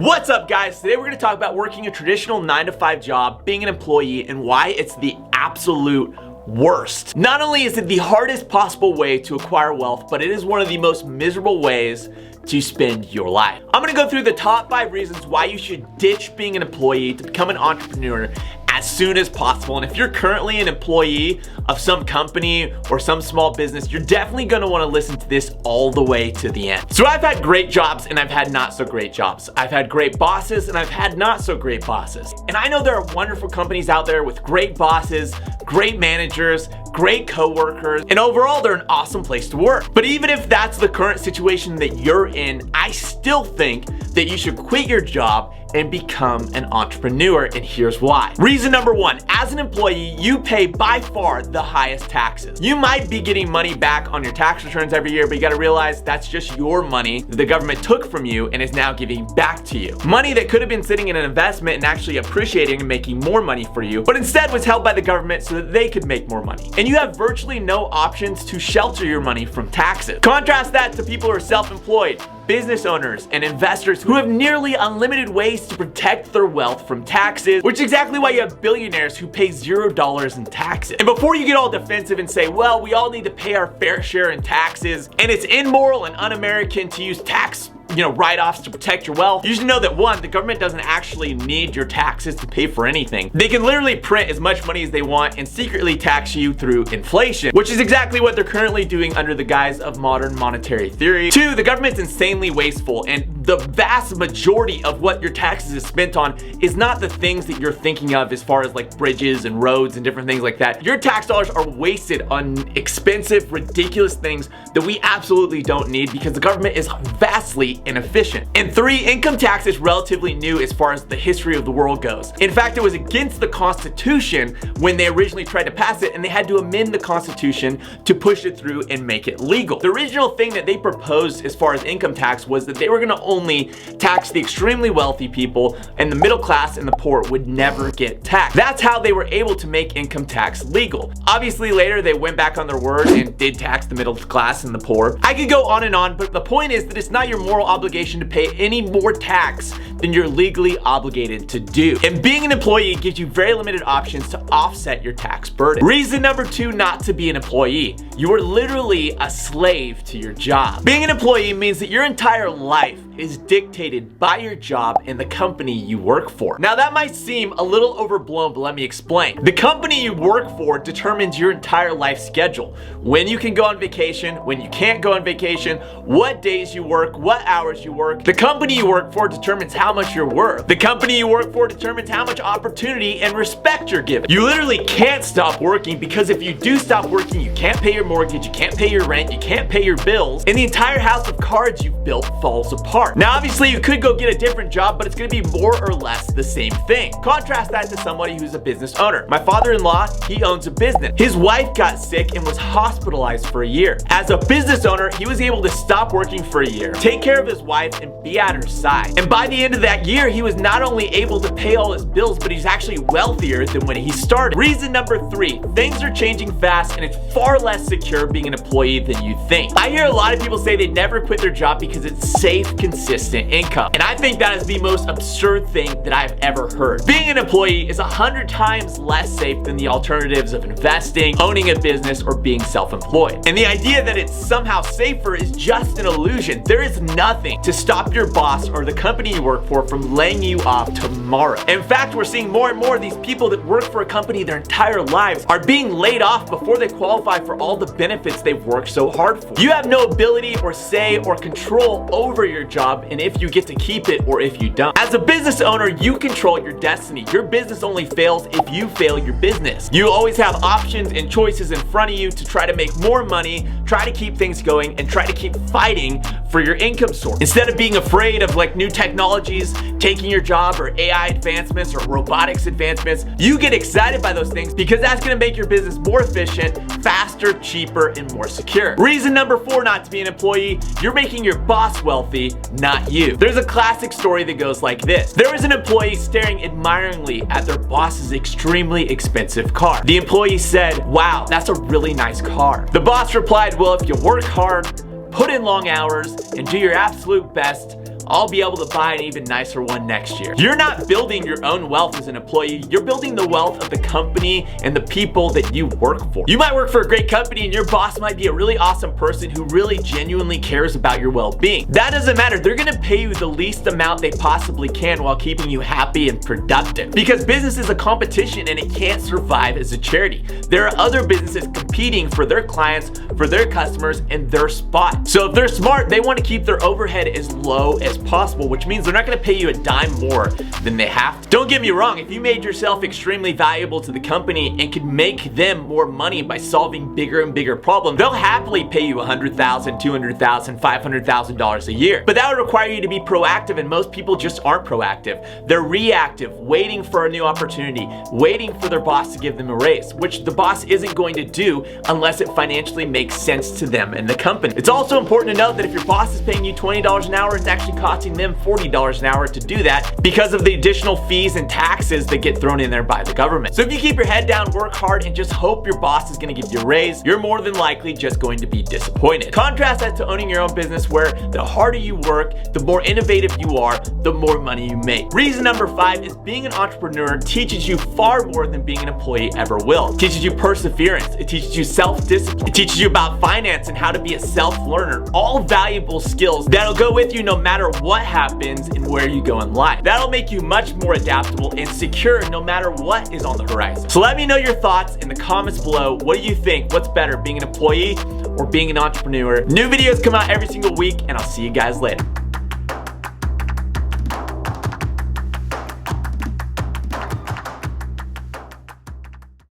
What's up, guys? Today we're going to talk about working a traditional 9-to-5 job, being an employee, and why it's the absolute worst. Not only is it the hardest possible way to acquire wealth, but it is one of the most miserable ways to spend your life. I'm going to go through the top 5 reasons why you should ditch being an employee to become an entrepreneur as soon as possible. And if you're currently an employee of some company or some small business, you're definitely going to want to listen to this all the way to the end. So I've had great jobs and I've had not so great jobs. I've had great bosses and I've had not so great bosses. And I know there are wonderful companies out there with great bosses, great managers, great coworkers, and overall they're an awesome place to work. But even if that's the current situation that you're in, I still think that you should quit your job and become an entrepreneur, and here's why. Reason number 1, as an employee, you pay by far the highest taxes. You might be getting money back on your tax returns every year, but you gotta realize that's just your money that the government took from you and is now giving back to you. Money that could have been sitting in an investment and actually appreciating and making more money for you, but instead was held by the government so that they could make more money. And you have virtually no options to shelter your money from taxes. Contrast that to people who are self-employed, business owners, and investors who have nearly unlimited ways to protect their wealth from taxes, which is exactly why you have billionaires who pay $0 in taxes. And before you get all defensive and say, well, we all need to pay our fair share in taxes, and it's immoral and un-American to use tax write-offs to protect your wealth, you should know that 1, the government doesn't actually need your taxes to pay for anything. They can literally print as much money as they want and secretly tax you through inflation, which is exactly what they're currently doing under the guise of modern monetary theory. 2, the government's insanely wasteful, and the vast majority of what your taxes is spent on is not the things that you're thinking of as far as like bridges and roads and different things like that. Your tax dollars are wasted on expensive, ridiculous things that we absolutely don't need because the government is vastly inefficient. And 3, income tax is relatively new as far as the history of the world goes. In fact, it was against the Constitution when they originally tried to pass it, and they had to amend the Constitution to push it through and make it legal. The original thing that they proposed as far as income tax was that they were going to only tax the extremely wealthy people, and the middle class and the poor would never get taxed. That's how they were able to make income tax legal. Obviously later they went back on their word and did tax the middle class and the poor. I could go on and on, but the point is that it's not your moral obligation to pay any more tax than you're legally obligated to do. And being an employee gives you very limited options to offset your tax burden. Reason number 2 not to be an employee. You are literally a slave to your job. Being an employee means that your entire life is dictated by your job and the company you work for. Now that might seem a little overblown, but let me explain. The company you work for determines your entire life schedule. When you can go on vacation, when you can't go on vacation, what days you work, what hours you work. The company you work for determines how much you're worth. The company you work for determines how much opportunity and respect you're given. You literally can't stop working, because if you do stop working, you can't pay your mortgage, you can't pay your rent, you can't pay your bills, and the entire house of cards you've built falls apart. Now obviously you could go get a different job, but it's gonna be more or less the same thing. Contrast that to somebody who's a business owner. My father-in-law, he owns a business. His wife got sick and was hospitalized for a year. As a business owner, he was able to stop working for a year, take care of his wife, and be at her side. And by the end of that year, he was not only able to pay all his bills, but he's actually wealthier than when he started. Reason number 3, things are changing fast and it's far less secure being an employee than you think. I hear a lot of people say they never quit their job because it's safe, consistent income. And I think that is the most absurd thing that I've ever heard. Being an employee is 100 times less safe than the alternatives of investing, owning a business, or being self-employed. And the idea that it's somehow safer is just an illusion. There is nothing to stop your boss or the company you work for from laying you off tomorrow. In fact, we're seeing more and more of these people that work for a company their entire lives are being laid off before they qualify for all the benefits they've worked so hard for. You have no ability or say or control over your job and if you get to keep it or if you don't. As a business owner, you control your destiny. Your business only fails if you fail your business. You always have options and choices in front of you to try to make more money, try to keep things going, and try to keep fighting for your income source. Instead of being afraid of like new technologies taking your job, or AI advancements, or robotics advancements, you get excited by those things because that's gonna make your business more efficient, faster, cheaper, and more secure. Reason number 4 not to be an employee, you're making your boss wealthy, not you. There's a classic story that goes like this. There was an employee staring admiringly at their boss's extremely expensive car. The employee said, "Wow, that's a really nice car." The boss replied, "Well, if you work hard, put in long hours, and do your absolute best, I'll be able to buy an even nicer one next year. You're not building your own wealth as an employee, you're building the wealth of the company and the people that you work for. You might work for a great company and your boss might be a really awesome person who really genuinely cares about your well-being. That doesn't matter. They're gonna pay you the least amount they possibly can while keeping you happy and productive. Because business is a competition and it can't survive as a charity. There are other businesses competing for their clients, for their customers, and their spot. So if they're smart, they want to keep their overhead as low as possible, which means they're not gonna pay you a dime more than they have to. Don't get me wrong, if you made yourself extremely valuable to the company and could make them more money by solving bigger and bigger problems, they'll happily pay you $100,000, $200,000, $500,000 a year. But that would require you to be proactive, and most people just aren't proactive. They're reactive, waiting for a new opportunity, waiting for their boss to give them a raise, which the boss isn't going to do unless it financially makes sense to them and the company. It's also important to note that if your boss is paying you $20 an hour, it's actually costing them $40 an hour to do that because of the additional fees and taxes that get thrown in there by the government. So if you keep your head down, work hard, and just hope your boss is going to give you a raise, you're more than likely just going to be disappointed. Contrast that to owning your own business, where the harder you work, the more innovative you are, the more money you make. Reason number 5 is being an entrepreneur teaches you far more than being an employee ever will. It teaches you perseverance, it teaches you self-discipline, it teaches you about finance and how to be a self-learner. All valuable skills that'll go with you no matter what happens and where you go in life. That'll make you much more adaptable and secure no matter what is on the horizon. So let me know your thoughts in the comments below. What do you think? What's better, being an employee or being an entrepreneur? New videos come out every single week, and I'll see you guys later.